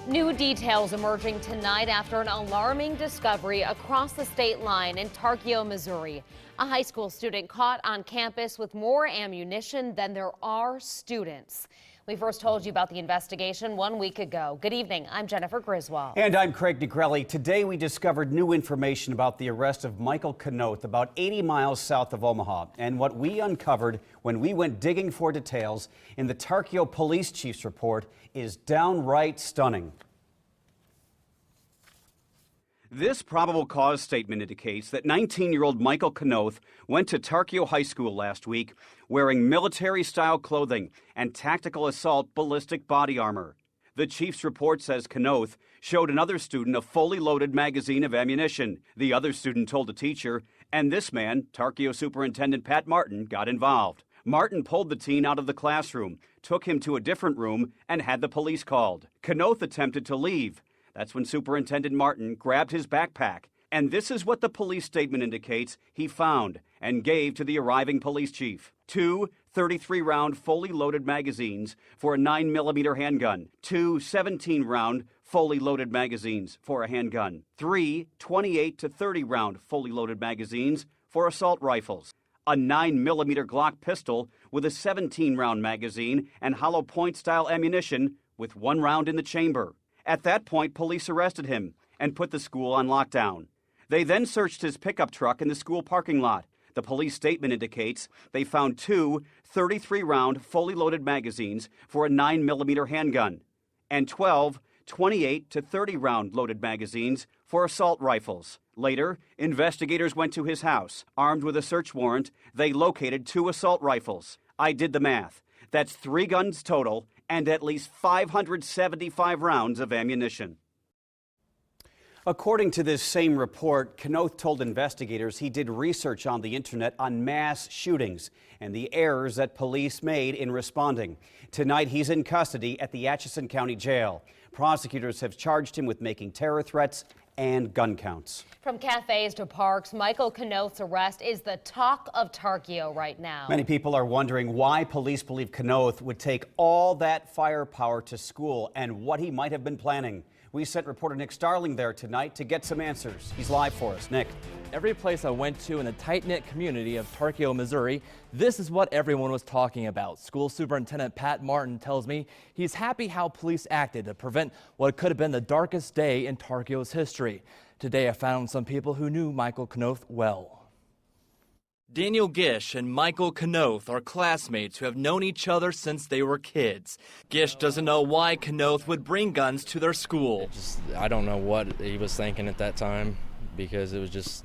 New details emerging tonight after an alarming discovery across the state line in Tarkio, Missouri. A high school student caught on campus with more ammunition than there are students. We first told you about the investigation 1 week ago. Good evening. I'm Jennifer Griswold. And I'm Craig Negrelli. Today we discovered new information about the arrest of Michael Knoth about 80 miles south of Omaha. And what we uncovered when we went digging for details in the Tarkio police chief's report is downright stunning. This probable cause statement indicates that 19-year-old Michael Knoth went to Tarkio High School last week wearing military-style clothing and tactical assault ballistic body armor. The chief's report says Knoth showed another student a fully loaded magazine of ammunition. The other student told a teacher, and this man, Tarkio Superintendent Pat Martin, got involved. Martin pulled the teen out of the classroom, took him to a different room, and had the police called. Knoth attempted to leave. That's when Superintendent Martin grabbed his backpack. And this is what the police statement indicates he found and gave to the arriving police chief. 2 33-round fully loaded magazines for a 9mm handgun. 2 17-round fully loaded magazines for a handgun. 3 28 to 30-round fully loaded magazines for assault rifles. A 9mm Glock pistol with a 17-round magazine and hollow point-style ammunition with 1 round in the chamber. At that point, police arrested him and put the school on lockdown. They then searched his pickup truck in the school parking lot. The police statement indicates they found 2 33-round fully loaded magazines for a 9mm handgun and 12 28 to 30-round loaded magazines for assault rifles. Later, investigators went to his house. Armed with a search warrant, they located 2 assault rifles. I did the math. That's 3 guns total and at least 575 rounds of ammunition. According to this same report, Knoth told investigators he did research on the internet on mass shootings and the errors that police made in responding. Tonight, he's in custody at the Atchison County Jail. Prosecutors have charged him with making terror threats and gun counts. From cafes to parks, Michael Knoth's arrest is the talk of Tarkio right now. Many people are wondering why police believe Knoth would take all that firepower to school and what he might have been planning. We sent reporter Nick Starling there tonight to get some answers. He's live for us. Nick. Every place I went to in the tight-knit community of Tarkio, Missouri, this is what everyone was talking about. School Superintendent Pat Martin tells me he's happy how police acted to prevent what could have been the darkest day in Tarkio's history. Today I found some people who knew Michael Knoth well. Daniel Gish and Michael Knoth are classmates who have known each other since they were kids. Gish doesn't know why Knoth would bring guns to their school. I don't know what he was thinking at that time, because it was just,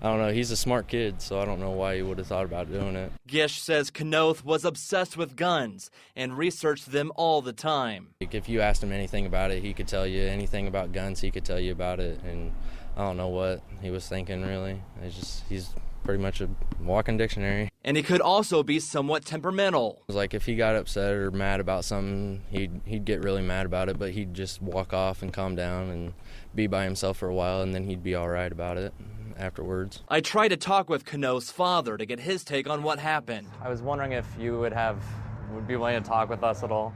I don't know, he's a smart kid, so I don't know why he would have thought about doing it. Gish says Knoth was obsessed with guns and researced them all the time. If you asked him anything about it, he could tell you anything about guns, he could tell you about it, and I don't know what he was thinking, really. He's pretty much a walking dictionary. And he could also be somewhat temperamental. Like if he got upset or mad about something, he'd get really mad about it, but he'd just walk off and calm down and be by himself for a while, and then he'd be all right about it afterwards. I tried to talk with Knoth's father to get his take on what happened. I was wondering if you would be willing to talk with us at all.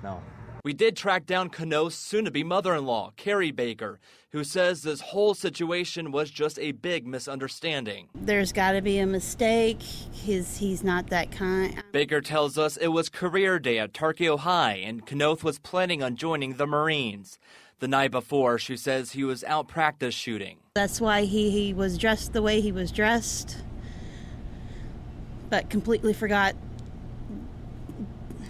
No. We did track down Knoth's soon-to-be mother-in-law, Carrie Baker, who says this whole situation was just a big misunderstanding. There's got to be a mistake. He's not that kind. Baker tells us it was career day at Tarkio High, and Knoth was planning on joining the Marines. The night before, she says he was out practice shooting. That's why he was dressed the way he was dressed, but completely forgot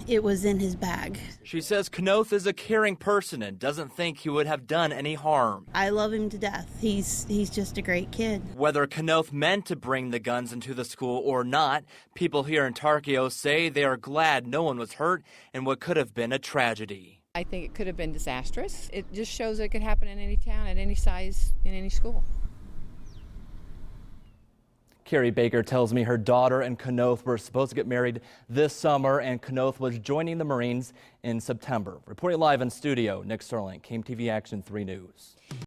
it was in his bag. She says Knoth is a caring person and doesn't think he would have done any harm. I love him to death. He's just a great kid. Whether Knoth meant to bring the guns into the school or not, people here in Tarkio say they are glad no one was hurt in what could have been a tragedy. I think it could have been disastrous. It just shows it could happen in any town, at any size, in any school. Carrie Baker tells me her daughter and Knoth were supposed to get married this summer, and Knoth was joining the Marines in September. Reporting live in studio, Nick Sterling, KMTV Action 3 News.